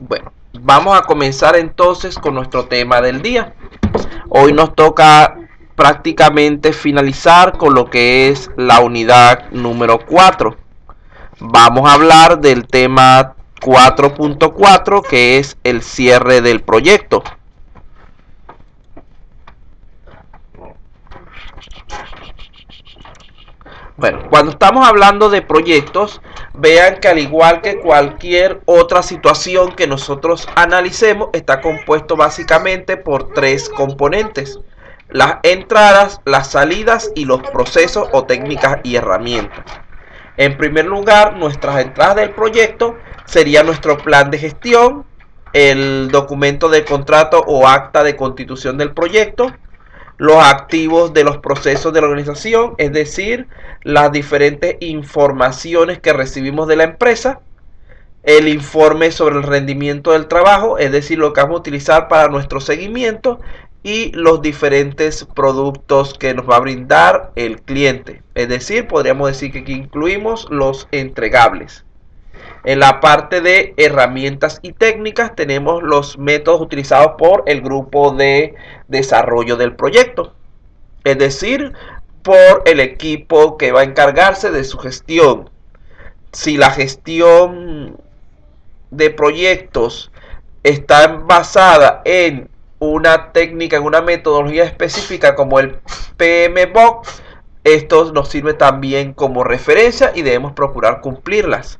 Bueno, vamos a comenzar entonces con nuestro tema del día. Hoy nos toca prácticamente finalizar con lo que es la unidad número 4. Vamos a hablar del tema 4.4, que es el cierre del proyecto. Bueno, cuando estamos hablando de proyectos, vean que al igual que cualquier otra situación que nosotros analicemos, está compuesto básicamente por tres componentes: las entradas, las salidas y los procesos o técnicas y herramientas. En primer lugar, nuestras entradas del proyecto sería nuestro plan de gestión, el documento de contrato o acta de constitución del proyecto, los activos de los procesos de la organización, es decir, las diferentes informaciones que recibimos de la empresa, el informe sobre el rendimiento del trabajo, es decir, lo que vamos a utilizar para nuestro seguimiento, y los diferentes productos que nos va a brindar el cliente. Es decir, podríamos decir que aquí incluimos los entregables. En la parte de herramientas y técnicas tenemos los métodos utilizados por el grupo de desarrollo del proyecto, es decir, por el equipo que va a encargarse de su gestión. Si la gestión de proyectos está basada en una técnica, en una metodología específica como el PMBOK, esto nos sirve también como referencia y debemos procurar cumplirlas.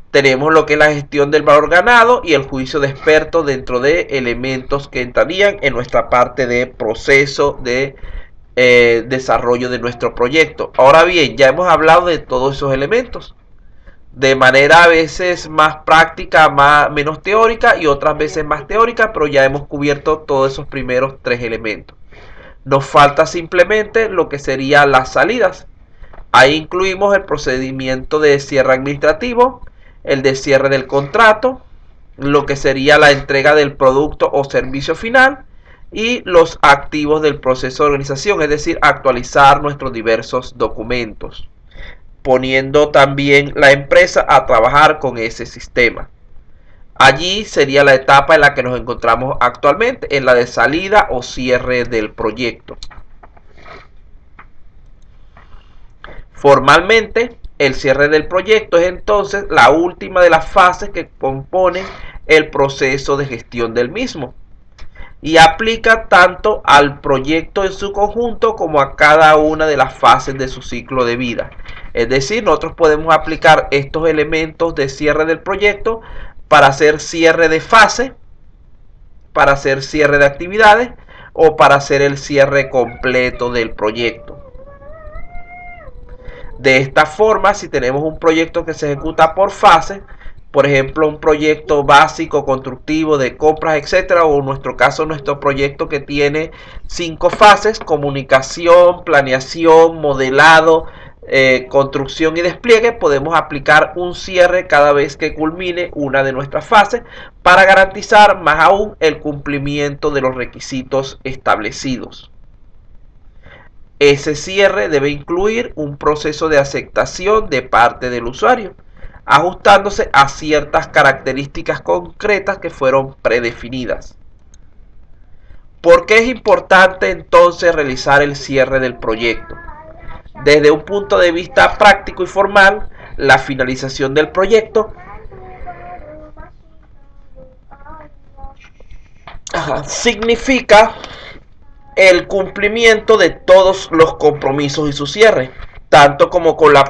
Tenemos lo que es la gestión del valor ganado y el juicio de expertos dentro de elementos que entrarían en nuestra parte de proceso de desarrollo de nuestro proyecto. Ahora bien, ya hemos hablado de todos esos elementos de manera a veces más práctica, menos teórica, y otras veces más teórica, pero ya hemos cubierto todos esos primeros tres elementos. Nos falta simplemente lo que serían las salidas. Ahí incluimos el procedimiento de cierre administrativo, el de cierre del contrato, lo que sería la entrega del producto o servicio final y los activos del proceso de organización, es decir, actualizar nuestros diversos documentos, poniendo también la empresa a trabajar con ese sistema. Allí sería la etapa en la que nos encontramos actualmente, en la de salida o cierre del proyecto. Formalmente, el cierre del proyecto es entonces la última de las fases que componen el proceso de gestión del mismo, y aplica tanto al proyecto en su conjunto como a cada una de las fases de su ciclo de vida. Es decir, nosotros podemos aplicar estos elementos de cierre del proyecto para hacer cierre de fase, para hacer cierre de actividades o para hacer el cierre completo del proyecto. De esta forma, si tenemos un proyecto que se ejecuta por fase, por ejemplo, un proyecto básico, constructivo, de compras, etcétera, o en nuestro caso, nuestro proyecto que tiene 5 fases: comunicación, planeación, modelado, construcción y despliegue, podemos aplicar un cierre cada vez que culmine una de nuestras fases para garantizar más aún el cumplimiento de los requisitos establecidos. Ese cierre debe incluir un proceso de aceptación de parte del usuario, ajustándose a ciertas características concretas que fueron predefinidas. ¿Por qué es importante entonces realizar el cierre del proyecto? Desde un punto de vista práctico y formal, la finalización del proyecto significa el cumplimiento de todos los compromisos y su cierre, tanto como con la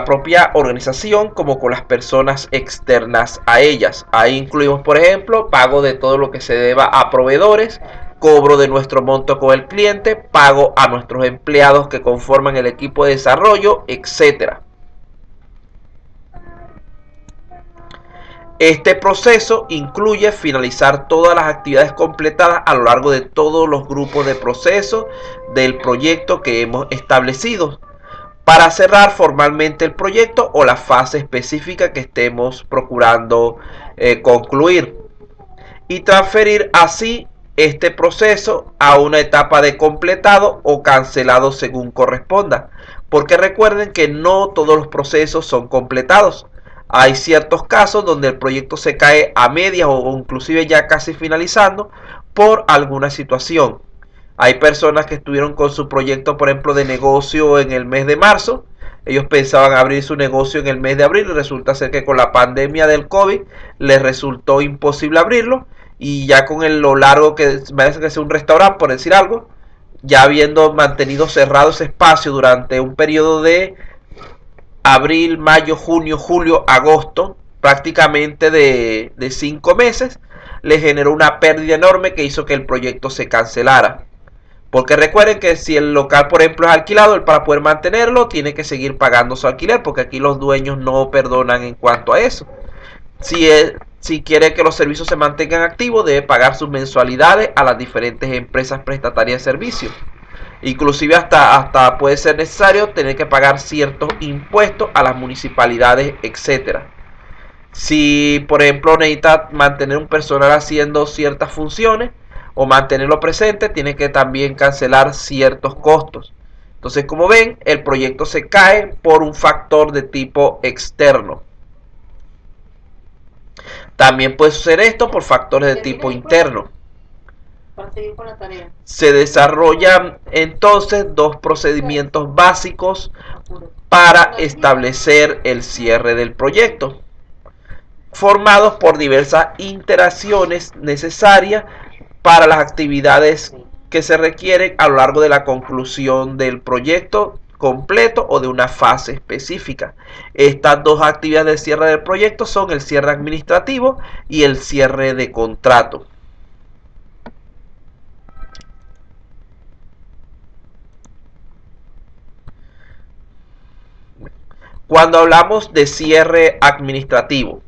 propia organización como con las personas externas a ellas. Ahí incluimos, por ejemplo, pago de todo lo que se deba a proveedores, cobro de nuestro monto con el cliente, pago a nuestros empleados que conforman el equipo de desarrollo, etcétera. Este proceso incluye finalizar todas las actividades completadas a lo largo de todos los grupos de proceso del proyecto que hemos establecido, para cerrar formalmente el proyecto o la fase específica que estemos procurando concluir, y transferir así este proceso a una etapa de completado o cancelado según corresponda, porque recuerden que no todos los procesos son completados. Hay ciertos casos donde el proyecto se cae a medias o inclusive ya casi finalizando por alguna situación. Hay personas que estuvieron con su proyecto, por ejemplo, de negocio en el mes de marzo. Ellos pensaban abrir su negocio en el mes de abril y resulta ser que con la pandemia del COVID les resultó imposible abrirlo. Y ya con lo largo que parece que es un restaurante, por decir algo, ya habiendo mantenido cerrado ese espacio durante un periodo de abril, mayo, junio, julio, agosto, prácticamente de 5 meses, le generó una pérdida enorme que hizo que el proyecto se cancelara. Porque recuerden que si el local, por ejemplo, es alquilado, él para poder mantenerlo tiene que seguir pagando su alquiler, porque aquí los dueños no perdonan en cuanto a eso. Si quiere que los servicios se mantengan activos, debe pagar sus mensualidades a las diferentes empresas prestatarias de servicios. Inclusive hasta puede ser necesario tener que pagar ciertos impuestos a las municipalidades, etcétera. Si, por ejemplo, necesita mantener un personal haciendo ciertas funciones o mantenerlo presente, tiene que también cancelar ciertos costos. Entonces, como ven, el proyecto se cae por un factor de tipo externo. También puede suceder esto por factores de tipo interno. Se desarrollan entonces dos procedimientos básicos para establecer el cierre del proyecto, formados por diversas interacciones necesarias para las actividades que se requieren a lo largo de la conclusión del proyecto completo o de una fase específica. Estas dos actividades de cierre del proyecto son el cierre administrativo y el cierre de contrato. Cuando hablamos de cierre administrativo,